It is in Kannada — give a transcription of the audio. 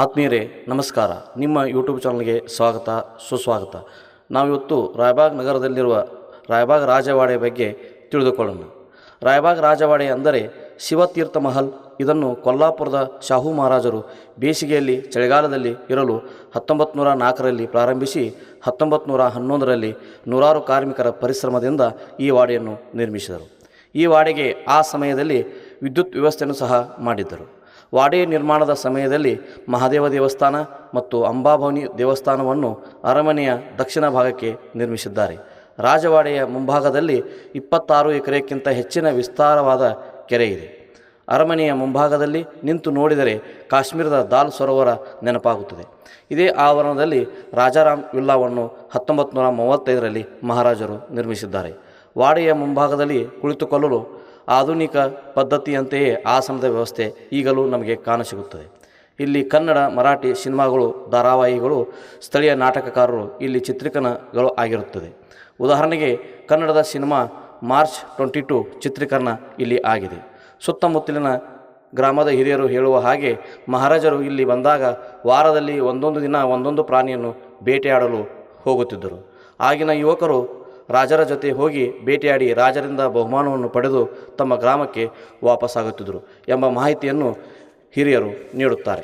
ಆತ್ಮೀಯರೇ ನಮಸ್ಕಾರ. ನಿಮ್ಮ ಯೂಟ್ಯೂಬ್ ಚಾನಲ್ಗೆ ಸ್ವಾಗತ ಸುಸ್ವಾಗತ. ನಾವಿವತ್ತು ರಾಯಬಾಗ್ ನಗರದಲ್ಲಿರುವ ರಾಯಬಾಗ್ ರಾಜವಾಡೆ ಬಗ್ಗೆ ತಿಳಿದುಕೊಳ್ಳೋಣ. ರಾಯಬಾಗ್ ರಾಜವಾಡೆ ಅಂದರೆ ಶಿವತೀರ್ಥ ಮಹಲ್. ಇದನ್ನು ಕೊಲ್ಲಾಪುರದ ಶಾಹು ಮಹಾರಾಜರು ಬೇಸಿಗೆಯಲ್ಲಿ ಚಳಿಗಾಲದಲ್ಲಿ ಇರಲು 1904ರಲ್ಲಿ ಪ್ರಾರಂಭಿಸಿ 1911ರಲ್ಲಿ ನೂರಾರು ಕಾರ್ಮಿಕರ ಪರಿಶ್ರಮದಿಂದ ಈ ವಾಡೆಯನ್ನು ನಿರ್ಮಿಸಿದರು. ಈ ವಾಡೆಗೆ ಆ ಸಮಯದಲ್ಲಿ ವಿದ್ಯುತ್ ವ್ಯವಸ್ಥೆಯನ್ನು ಸಹ ಮಾಡಿದ್ದರು. ವಾಡೆ ನಿರ್ಮಾಣದ ಸಮಯದಲ್ಲಿ ಮಹಾದೇವ ದೇವಸ್ಥಾನ ಮತ್ತು ಅಂಬಾಭವಾನಿ ದೇವಸ್ಥಾನವನ್ನು ಅರಮನೆಯ ದಕ್ಷಿಣ ಭಾಗಕ್ಕೆ ನಿರ್ಮಿಸಿದ್ದಾರೆ. ರಾಜವಾಡೆಯ ಮುಂಭಾಗದಲ್ಲಿ 26 ಎಕರೆಗಿಂತ ಹೆಚ್ಚಿನ ವಿಸ್ತಾರವಾದ ಕೆರೆ ಇದೆ. ಅರಮನೆಯ ಮುಂಭಾಗದಲ್ಲಿ ನಿಂತು ನೋಡಿದರೆ ಕಾಶ್ಮೀರದ ದಾಲ್ ಸರೋವರ ನೆನಪಾಗುತ್ತದೆ. ಇದೇ ಆವರಣದಲ್ಲಿ ರಾಜಾರಾಮ್ ವಿಲ್ಲಾವನ್ನು 1935ರಲ್ಲಿ ಮಹಾರಾಜರು ನಿರ್ಮಿಸಿದ್ದಾರೆ. ವಾಡೆಯ ಮುಂಭಾಗದಲ್ಲಿ ಕುಳಿತುಕೊಳ್ಳಲು ಆಧುನಿಕ ಪದ್ಧತಿಯಂತೆಯೇ ಆಸನದ ವ್ಯವಸ್ಥೆ ಈಗಲೂ ನಮಗೆ ಕಾಣಸಿಗುತ್ತದೆ. ಇಲ್ಲಿ ಕನ್ನಡ, ಮರಾಠಿ ಸಿನಿಮಾಗಳು, ಧಾರಾವಾಹಿಗಳು, ಸ್ಥಳೀಯ ನಾಟಕಕಾರರು ಇಲ್ಲಿ ಚಿತ್ರೀಕರಣಗಳು ಆಗಿರುತ್ತದೆ. ಉದಾಹರಣೆಗೆ ಕನ್ನಡದ ಸಿನಿಮಾ ಮಾರ್ಚ್ 22 ಚಿತ್ರೀಕರಣ ಇಲ್ಲಿ ಆಗಿದೆ. ಸುತ್ತಮುತ್ತಲಿನ ಗ್ರಾಮದ ಹಿರಿಯರು ಹೇಳುವ ಹಾಗೆ ಮಹಾರಾಜರು ಇಲ್ಲಿ ಬಂದಾಗ ವಾರದಲ್ಲಿ ಒಂದೊಂದು ದಿನ ಒಂದೊಂದು ಪ್ರಾಣಿಯನ್ನು ಬೇಟೆಯಾಡಲು ಹೋಗುತ್ತಿದ್ದರು. ಆಗಿನ ಯುವಕರು ರಾಜರ ಜೊತೆ ಹೋಗಿ ಬೇಟೆಯಾಡಿ ರಾಜರಿಂದ ಬಹುಮಾನವನ್ನು ಪಡೆದು ತಮ್ಮ ಗ್ರಾಮಕ್ಕೆ ವಾಪಸ್ಸಾಗುತ್ತಿದ್ದರು ಎಂಬ ಮಾಹಿತಿಯನ್ನು ಹಿರಿಯರು ನೀಡುತ್ತಾರೆ.